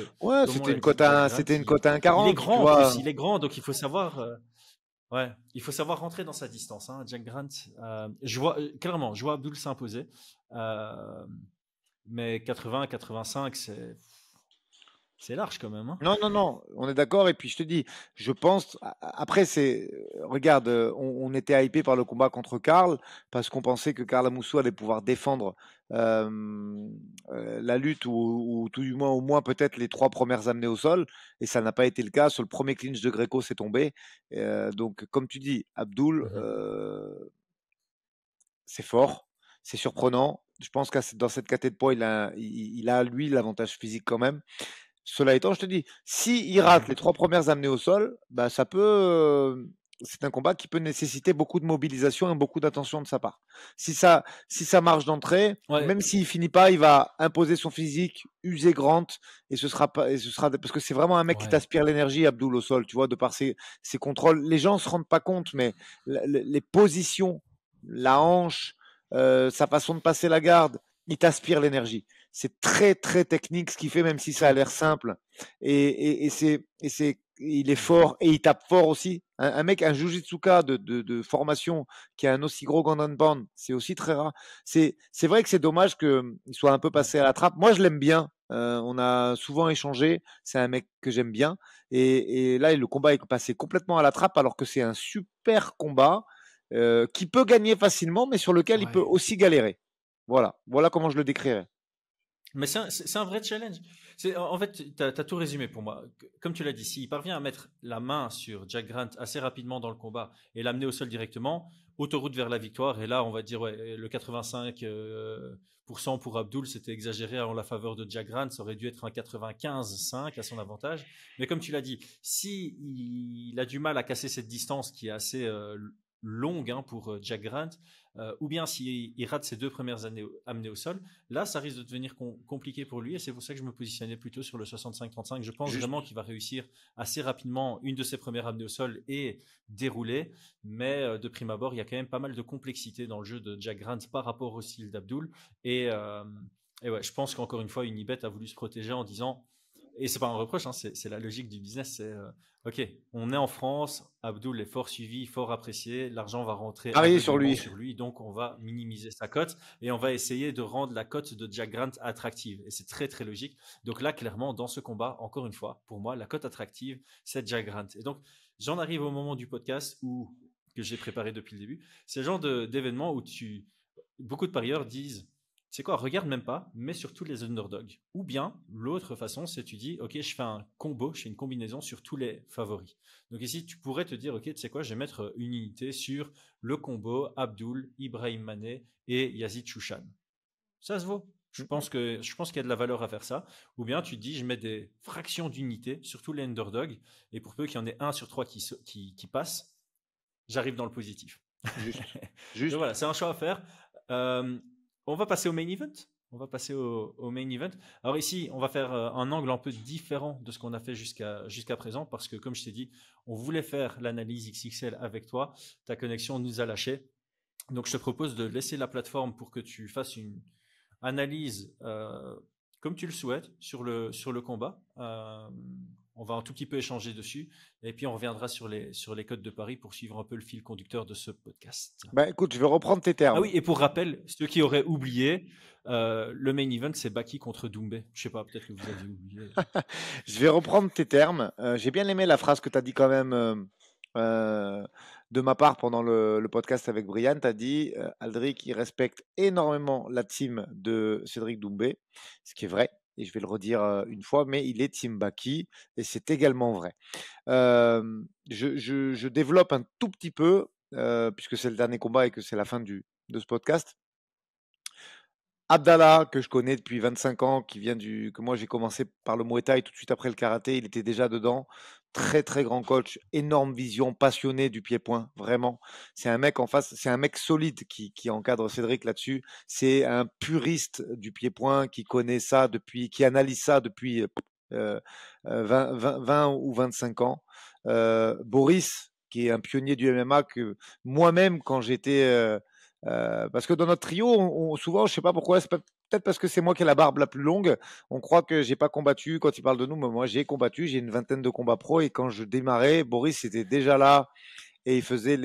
c'était une cote à 1,40. Il est grand en plus, il est grand, donc il faut savoir. Ouais, il faut savoir rentrer dans sa distance. Hein. Jack Grant, clairement, je vois Abdul s'imposer. Mais 80, 85, c'est large quand même. Hein. Non, non, non, on est d'accord. Et puis je te dis, je pense. Après, regarde, on était hypé par le combat contre Karl parce qu'on pensait que Karl Amoussou allait pouvoir défendre la lutte ou tout du moins, au moins peut-être les 3 premières amenées au sol. Et ça n'a pas été le cas. Sur le premier clinch de Greco, c'est tombé. Donc, comme tu dis, Abdul, c'est fort, c'est surprenant. Je pense que dans cette catégorie de poids, il a lui l'avantage physique quand même. Cela étant, je te dis, si il rate les 3 premières amenées au sol, bah ça peut. C'est un combat qui peut nécessiter beaucoup de mobilisation et beaucoup d'attention de sa part. Si ça marche d'entrée, Ouais. même s'il finit pas, il va imposer son physique, user Grant, et ce sera parce que c'est vraiment un mec qui t'aspire l'énergie, Abdul au sol, tu vois, de par ses contrôles. Les gens se rendent pas compte, mais les positions, la hanche, sa façon de passer la garde, il t'aspire l'énergie. C'est très très technique ce qu'il fait, même si ça a l'air simple. Et il est fort et il tape fort aussi. Un mec, un jujitsuka de formation qui a un aussi gros Gundam Band, c'est aussi très rare. C'est vrai que c'est dommage qu'il soit un peu passé à la trappe. Moi, je l'aime bien. On a souvent échangé. C'est un mec que j'aime bien. Et là, le combat est passé complètement à la trappe alors que c'est un super combat qui peut gagner facilement, mais sur lequel il peut aussi galérer. Voilà comment je le décrirais. Mais c'est un vrai challenge. En fait, tu as tout résumé pour moi. Comme tu l'as dit, s'il parvient à mettre la main sur Jack Grant assez rapidement dans le combat et l'amener au sol directement, autoroute vers la victoire. Et là, on va dire, le 85% pour Abdul, c'était exagéré en la faveur de Jack Grant. Ça aurait dû être un 95-5 à son avantage. Mais comme tu l'as dit, s'il a du mal à casser cette distance qui est assez longue pour Jack Grant, ou bien s'il rate ses 2 premières amenées au sol, là, ça risque de devenir compliqué pour lui. Et c'est pour ça que je me positionnais plutôt sur le 65-35. Je pense vraiment qu'il va réussir assez rapidement une de ses premières amenées au sol et dérouler. Mais de prime abord, il y a quand même pas mal de complexité dans le jeu de Jack Grant par rapport au style d'Abdul. Et ouais, je pense qu'encore une fois, Unibet a voulu se protéger en disant, et c'est pas un reproche, c'est la logique du business, c'est ok, on est en France, Abdul est fort suivi, fort apprécié, l'argent va rentrer sur lui, donc on va minimiser sa cote et on va essayer de rendre la cote de Jack Grant attractive. Et c'est très très logique. Donc là, clairement, dans ce combat, encore une fois, pour moi, la cote attractive, c'est Jack Grant. Et donc, j'en arrive au moment du podcast que j'ai préparé depuis le début. C'est le genre d'événement où beaucoup de parieurs disent, c'est quoi, regarde même pas, mais surtout les underdogs. Ou bien, l'autre façon, c'est tu dis, ok, je fais un combo, je fais une combinaison sur tous les favoris. Donc ici, tu pourrais te dire, ok, tu sais quoi, je vais mettre une unité sur le combo Abdul, Ibrahim Mané et Yazid Chouchan. Ça se vaut. Je pense qu'il y a de la valeur à faire ça. Ou bien tu te dis, je mets des fractions d'unités sur tous les underdogs, et pour peu qu'il y en ait 1 sur 3 qui passe, j'arrive dans le positif. Juste. Donc voilà, c'est un choix à faire. On va passer au main event. Au main event. Alors ici, on va faire un angle un peu différent de ce qu'on a fait jusqu'à présent, parce que comme je t'ai dit, on voulait faire l'analyse XXL avec toi. Ta connexion nous a lâché. Donc je te propose de laisser la plateforme pour que tu fasses une analyse comme tu le souhaites sur le combat. On va un tout petit peu échanger dessus et puis on reviendra sur les codes de Paris pour suivre un peu le fil conducteur de ce podcast. Bah écoute, je vais reprendre tes termes. Ah oui, et pour rappel, ceux qui auraient oublié, le main event, c'est Baki contre Doumbé. Je sais pas, peut-être que vous avez oublié. Je vais reprendre tes termes. J'ai bien aimé la phrase que tu as dit quand même de ma part pendant le podcast avec Brian. Tu as dit, Aldric, il respecte énormément la team de Cédric Doumbé, ce qui est vrai. Et je vais le redire une fois, mais il est Team Baki, et c'est également vrai. Je développe un tout petit peu, puisque c'est le dernier combat et que c'est la fin de ce podcast. Abdallah, que je connais depuis 25 ans, que moi j'ai commencé par le Muay Thai tout de suite après le karaté, il était déjà dedans. Très très grand coach, énorme vision, passionné du pied-point, vraiment. C'est un mec en face, c'est un mec solide qui encadre Cédric là-dessus. C'est un puriste du pied-point qui connaît ça qui analyse ça depuis 20 ou 25 ans. Boris, qui est un pionnier du MMA, que moi-même quand j'étais parce que dans notre trio, souvent, je sais pas pourquoi, c'est peut-être parce que c'est moi qui ai la barbe la plus longue, on croit que j'ai pas combattu quand il parle de nous, mais moi j'ai combattu, j'ai une vingtaine de combats pro, et quand je démarrais, Boris était déjà là et il faisait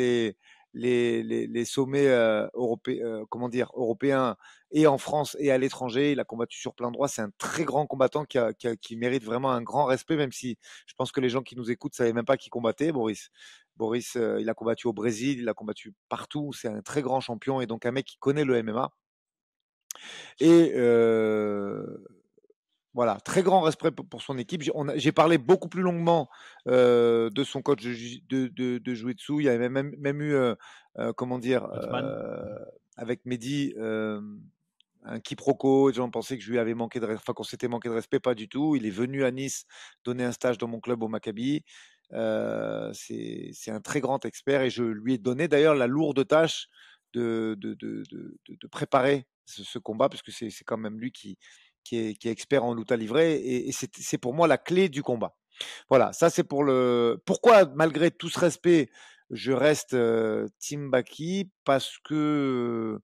les sommets européens et en France et à l'étranger. Il a combattu sur plein de droits. C'est un très grand combattant qui mérite vraiment un grand respect, même si je pense que les gens qui nous écoutent ne savaient même pas qui combattait, Boris. Boris, il a combattu au Brésil, il a combattu partout. C'est un très grand champion et donc un mec qui connaît le MMA. Et voilà, très grand respect pour son équipe. J'ai parlé beaucoup plus longuement de son coach de Jiu-Jitsu. Il y avait même eu, comment dire, avec Mehdi, un quiproquo. Les gens pensaient que je lui avais manqué de respect, enfin qu'on s'était manqué de respect, pas du tout. Il est venu à Nice donner un stage dans mon club au Maccabi. C'est un très grand expert et je lui ai donné d'ailleurs la lourde tâche de préparer ce combat, parce que c'est quand même lui qui est expert en lutte à livrer, et c'est pour moi la clé du combat. Voilà, ça c'est pour le. Pourquoi, malgré tout ce respect, je reste Team Baki, parce que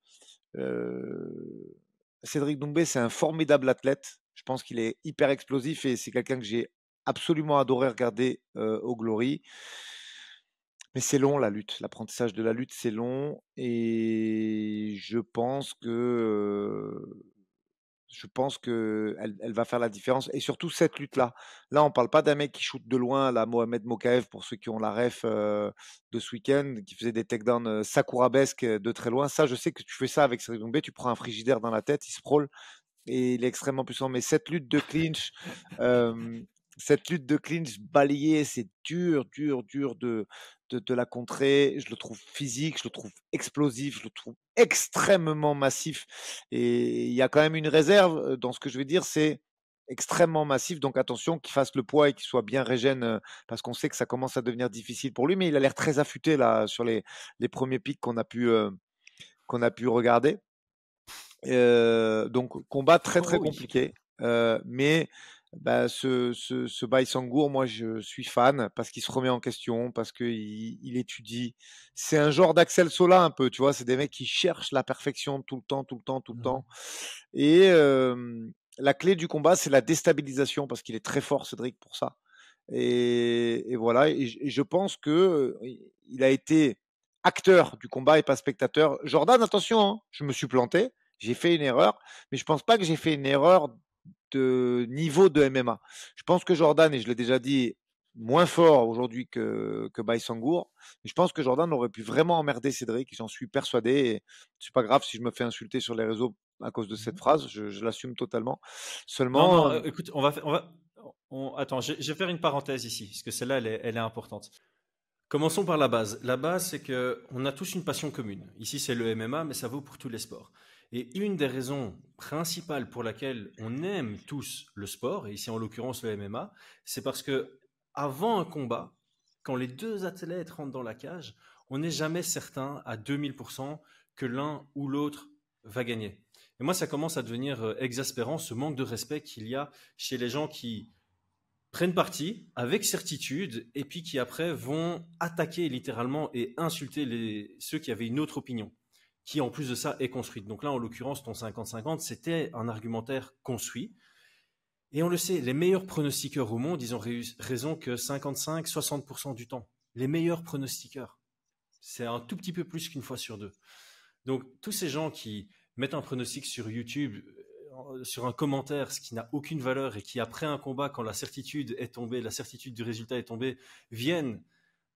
Cédric Doumbé, c'est un formidable athlète. Je pense qu'il est hyper explosif et c'est quelqu'un que j'ai absolument adoré regarder au Glory. Mais c'est long la lutte, l'apprentissage de la lutte, c'est long, et je pense qu'elle va faire la différence. Et surtout cette lutte-là. Là, on parle pas d'un mec qui shoot de loin, la Mohamed Mokaev, pour ceux qui ont la ref de ce week-end, qui faisait des takedowns sakurabesques de très loin. Ça, je sais que tu fais ça avec Cédric Doumbé, tu prends un frigidaire dans la tête, il sprawl, et il est extrêmement puissant. Mais cette lutte de clinch, balayée, c'est dur de la contrer. Je le trouve physique, je le trouve explosif, je le trouve extrêmement massif. Et il y a quand même une réserve dans ce que je vais dire, c'est extrêmement massif. Donc attention qu'il fasse le poids et qu'il soit bien régène, parce qu'on sait que ça commence à devenir difficile pour lui. Mais il a l'air très affûté là sur les premiers pics qu'on a pu regarder. Donc combat très très compliqué. Mais ce Baïsangour, moi je suis fan parce qu'il se remet en question, parce qu'il étudie. C'est un genre d'Axel Sola un peu, tu vois, c'est des mecs qui cherchent la perfection tout le temps. Et la clé du combat, c'est la déstabilisation, parce qu'il est très fort, Cédric, pour ça. Et voilà, et je pense que il a été acteur du combat et pas spectateur. Jordan, attention, hein, je me suis planté, j'ai fait une erreur, mais je pense pas que j'ai fait une erreur de niveau de MMA. Je pense que Jordan, et je l'ai déjà dit, moins fort aujourd'hui que Baïsangour, mais je pense que Jordan aurait pu vraiment emmerder Cédric, j'en suis persuadé, et c'est pas grave si je me fais insulter sur les réseaux à cause de cette phrase, je l'assume totalement. Seulement. Non, écoute, attends, je vais faire une parenthèse ici, parce que celle-là, elle est importante. Commençons par la base. La base, c'est qu'on a tous une passion commune. Ici, c'est le MMA, mais ça vaut pour tous les sports. Et une des raisons principales pour laquelle on aime tous le sport, et ici en l'occurrence le MMA, c'est parce que avant un combat, quand les deux athlètes rentrent dans la cage, on n'est jamais certain à 2000% que l'un ou l'autre va gagner. Et moi, ça commence à devenir exaspérant, ce manque de respect qu'il y a chez les gens qui prennent parti avec certitude et puis qui après vont attaquer littéralement et insulter ceux qui avaient une autre opinion, qui en plus de ça est construite. Donc là, en l'occurrence, ton 50-50, c'était un argumentaire construit. Et on le sait, les meilleurs pronostiqueurs au monde, ils ont raison que 55-60% du temps. Les meilleurs pronostiqueurs. C'est un tout petit peu plus qu'une fois sur deux. Donc tous ces gens qui mettent un pronostic sur YouTube, sur un commentaire, ce qui n'a aucune valeur, et qui après un combat, quand la certitude est tombée, la certitude du résultat est tombée, viennent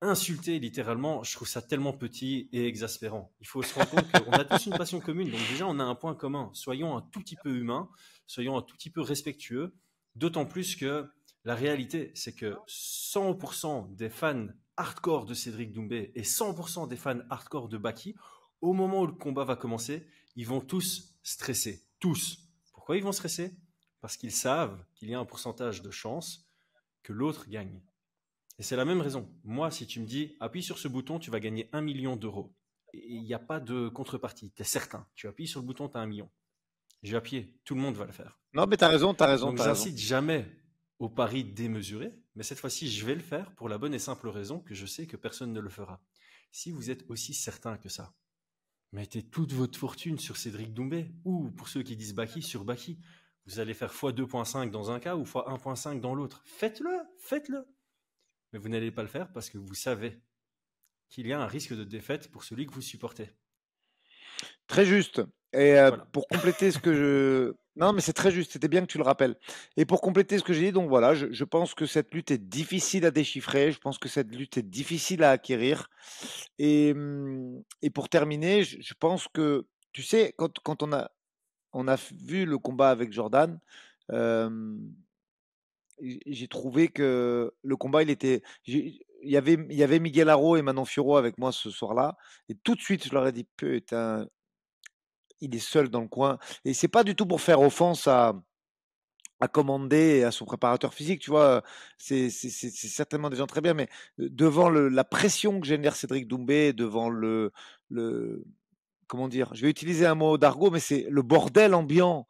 insulter littéralement, je trouve ça tellement petit et exaspérant. Il faut se rendre compte qu'on a tous une passion commune, donc déjà on a un point commun. Soyons un tout petit peu humains, soyons un tout petit peu respectueux, d'autant plus que la réalité, c'est que 100% des fans hardcore de Cédric Doumbé et 100% des fans hardcore de Baki, au moment où le combat va commencer, ils vont tous stresser. Tous. Pourquoi ils vont stresser? Parce qu'ils savent qu'il y a un pourcentage de chance que l'autre gagne. Et c'est la même raison. Moi, si tu me dis, appuie sur ce bouton, tu vas gagner 1 million d'euros. Et il n'y a pas de contrepartie. Tu es certain. Tu appuies sur le bouton, tu as 1 million. Je vais appuyer. Tout le monde va le faire. Non, mais tu as raison. Donc, j'incite jamais au pari démesuré. Mais cette fois-ci, je vais le faire pour la bonne et simple raison que je sais que personne ne le fera. Si vous êtes aussi certain que ça, mettez toute votre fortune sur Cédric Doumbé, ou pour ceux qui disent Baki, sur Baki. Vous allez faire x2.5 dans un cas ou x1.5 dans l'autre. Faites-le. Mais vous n'allez pas le faire parce que vous savez qu'il y a un risque de défaite pour celui que vous supportez. Très juste. Et Voilà. pour compléter ce que je... Non, mais c'est très juste, c'était bien que tu le rappelles. Et pour compléter ce que j'ai dit, donc voilà, je pense que cette lutte est difficile à déchiffrer, je pense que cette lutte est difficile à acquérir. Et pour terminer, je pense que, tu sais, quand on a vu le combat avec Jordan, euh, j'ai trouvé que le combat, il y avait Miguel Haro et Manon Fiorot avec moi ce soir-là, et tout de suite, je leur ai dit, putain, il est seul dans le coin. Et c'est pas du tout pour faire offense à Commander et à son préparateur physique, tu vois. C'est certainement des gens très bien, mais devant la pression que génère Cédric Doumbé, devant le, comment dire, je vais utiliser un mot d'argot, mais c'est le bordel ambiant.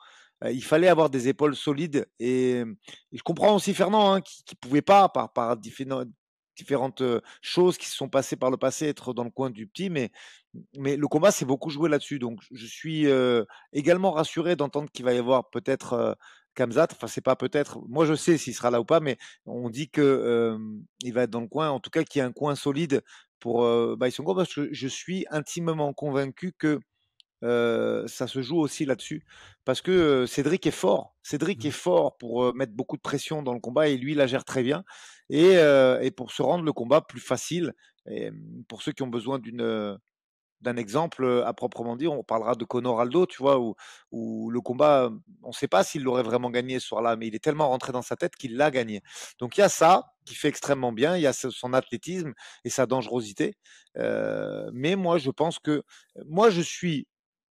Il fallait avoir des épaules solides. Et je comprends aussi Fernand, hein, qui pouvait pas, par différentes choses qui se sont passées par le passé, être dans le coin du petit, mais le combat s'est beaucoup joué là-dessus. Donc je suis également rassuré d'entendre qu'il va y avoir peut-être Kamzat. Enfin, c'est pas peut-être. Moi, je sais s'il sera là ou pas, mais on dit que il va être dans le coin. En tout cas, qu'il y a un coin solide pour Baïsongo, parce que je suis intimement convaincu que ça se joue aussi là-dessus. Parce que Cédric est fort. Cédric est fort pour mettre beaucoup de pression dans le combat, et lui, il la gère très bien. Et pour se rendre le combat plus facile, et pour ceux qui ont besoin d'un exemple à proprement dire, on parlera de Conor Aldo, tu vois, où le combat, on ne sait pas s'il l'aurait vraiment gagné ce soir-là, mais il est tellement rentré dans sa tête qu'il l'a gagné. Donc il y a ça qui fait extrêmement bien, il y a son athlétisme et sa dangerosité. Mais moi, je suis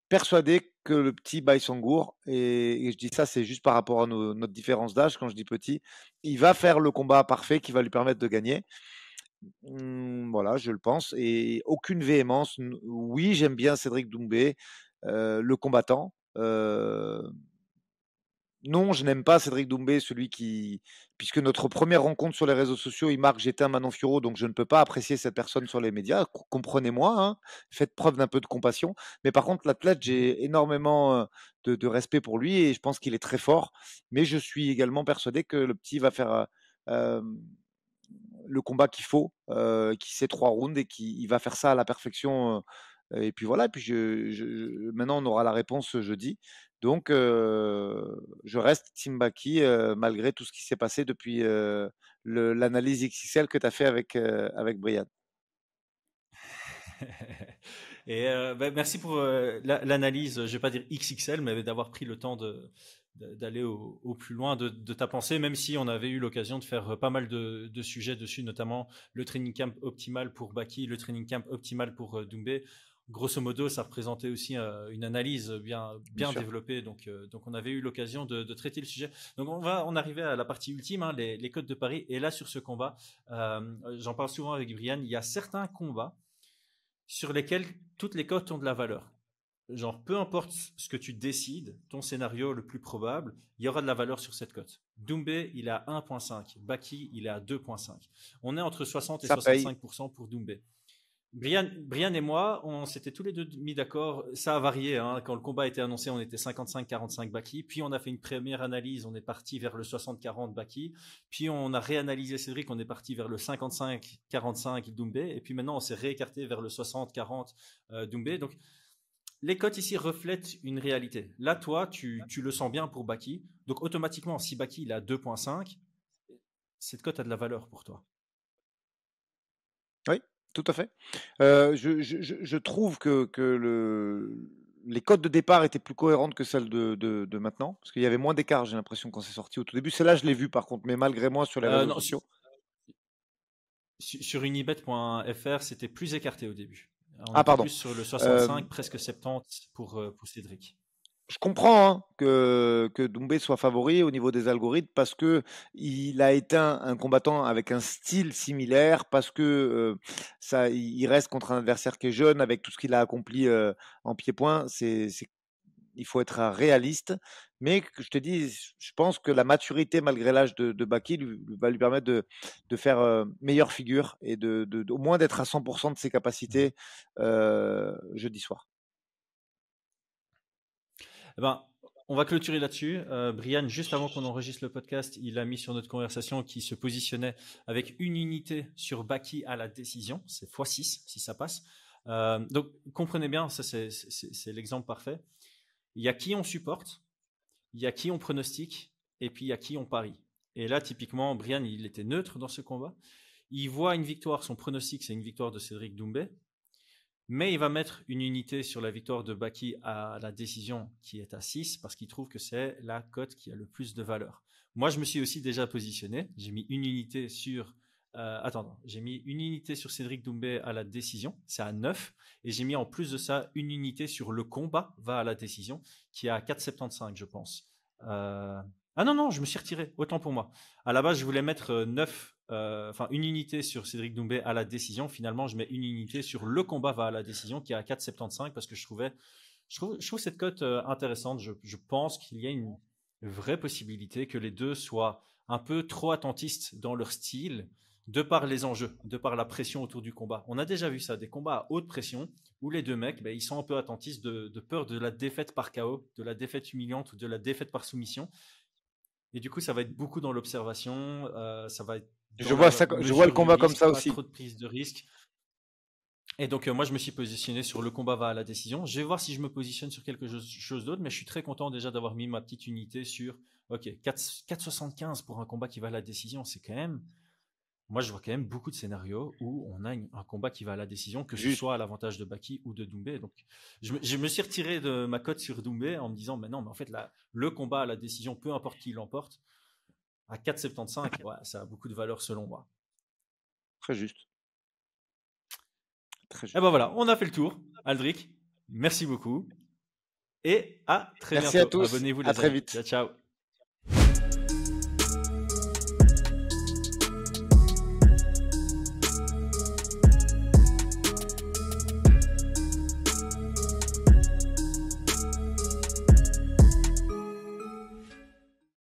persuadé que le petit Baïsangour, et je dis ça, c'est juste par rapport à notre différence d'âge, quand je dis petit, il va faire le combat parfait qui va lui permettre de gagner. Voilà, je le pense. Et aucune véhémence. Oui, j'aime bien Cédric Doumbé, le combattant. Non, je n'aime pas Cédric Doumbé, puisque notre première rencontre sur les réseaux sociaux, il marque j'étais un Manon Fiorot, donc je ne peux pas apprécier cette personne sur les médias. Comprenez-moi, hein, faites preuve d'un peu de compassion. Mais par contre, l'athlète, j'ai énormément de respect pour lui, et je pense qu'il est très fort. Mais je suis également persuadé que le petit va faire euh, le combat qu'il faut, qui c'est 3 rounds, et qui il va faire ça à la perfection. Et puis voilà, et puis maintenant on aura la réponse jeudi. Donc je reste Team Baki malgré tout ce qui s'est passé depuis l'analyse XXL que tu as fait avec Brian. Et merci pour l'analyse, je vais pas dire XXL, mais d'avoir pris le temps d'aller au plus loin de ta pensée, même si on avait eu l'occasion de faire pas mal de sujets dessus, notamment le training camp optimal pour Baki, le training camp optimal pour Doumbé. Grosso modo, ça représentait aussi une analyse bien développée, donc on avait eu l'occasion de traiter le sujet. Donc on arrivait à la partie ultime, hein, les cotes de Paris. Et là, sur ce combat, j'en parle souvent avec Brian, il y a certains combats sur lesquels toutes les cotes ont de la valeur. Genre, peu importe ce que tu décides, ton scénario le plus probable, il y aura de la valeur sur cette cote. Doumbé, il est à 1,5. Baki, il est à 2,5. On est entre 60 et Ça paye. 65% pour Doumbé. Brian et moi, on s'était tous les deux mis d'accord. Ça a varié, hein. Quand le combat a été annoncé, on était 55-45 Baki. Puis on a fait une première analyse, on est parti vers le 60-40 Baki. Puis on a réanalysé Cédric, on est parti vers le 55-45 Doumbé. Et puis maintenant, on s'est réécarté vers le 60-40 Doumbé. Donc les cotes ici reflètent une réalité. Là, toi, tu le sens bien pour Baki. Donc automatiquement, si Baki il a 2,5, cette cote a de la valeur pour toi. Oui, tout à fait. Je trouve que les cotes de départ étaient plus cohérentes que celles de maintenant, parce qu'il y avait moins d'écart, j'ai l'impression, quand c'est sorti au tout début. Celle-là, je l'ai vu par contre, mais malgré moi sur les réseaux Non, sociaux. sur unibet.fr, c'était plus écarté au début. On Ah, était pardon. plus sur le Euh, 65, presque 70 pour Cédric. Je comprends, hein, que Doumbé soit favori au niveau des algorithmes, parce que il a été un combattant avec un style similaire, parce que il reste contre un adversaire qui est jeune, avec tout ce qu'il a accompli en pied-point. Il faut être réaliste. Mais je te dis, je pense que la maturité, malgré l'âge de Baki, va lui permettre de faire meilleure figure, et au moins d'être à 100% de ses capacités jeudi soir. Eh ben, On va clôturer là-dessus. Brian, juste avant qu'on enregistre le podcast, il a mis sur notre conversation qu'il se positionnait avec une unité sur Baki à la décision. C'est x6 si ça passe. Donc, comprenez bien, ça c'est l'exemple parfait. Il y a qui on supporte, il y a qui on pronostique, et puis il y a qui on parie. Et là, typiquement, Brian, il était neutre dans ce combat. Il voit une victoire, son pronostic, c'est une victoire de Cédric Doumbé. Mais il va mettre une unité sur la victoire de Baki à la décision qui est à 6 parce qu'il trouve que c'est la cote qui a le plus de valeur. Moi, je me suis aussi déjà positionné. J'ai mis une unité sur... j'ai mis une unité sur Cédric Doumbé à la décision, c'est à 9. Et j'ai mis en plus de ça une unité sur le combat va à la décision qui est à 4,75 je pense. Ah non, je me suis retiré, autant pour moi. À la base, je voulais mettre 9... une unité sur Cédric Doumbé à la décision. Finalement, je mets une unité sur le combat va à la décision qui est à 4,75 parce que je trouve cette cote intéressante. Je pense qu'il y a une vraie possibilité que les deux soient un peu trop attentistes dans leur style de par les enjeux, de par la pression autour du combat. On a déjà vu ça, des combats à haute pression où les deux mecs, ils sont un peu attentistes de peur de la défaite par KO, de la défaite humiliante ou de la défaite par soumission. Et du coup, ça va être beaucoup dans l'observation, ça va être je vois le combat comme ça aussi. Pas trop de prise de risque. Et donc, moi, je me suis positionné sur le combat va à la décision. Je vais voir si je me positionne sur quelque chose d'autre, mais je suis très content déjà d'avoir mis ma petite unité sur 4,75 pour un combat qui va à la décision. C'est quand même... Moi, je vois quand même beaucoup de scénarios où on a un combat qui va à la décision, que ce soit à l'avantage de Baki ou de Doumbé. Donc, je me suis retiré de ma cote sur Doumbé en me disant, mais non, mais en fait, le combat à la décision, peu importe qui l'emporte, à 4,75, ouais, ça a beaucoup de valeur selon moi. Très juste. Et ben voilà, on a fait le tour. Aldric, merci beaucoup. Et à très bientôt. Merci à tous. Abonnez-vous, à très vite. Ciao.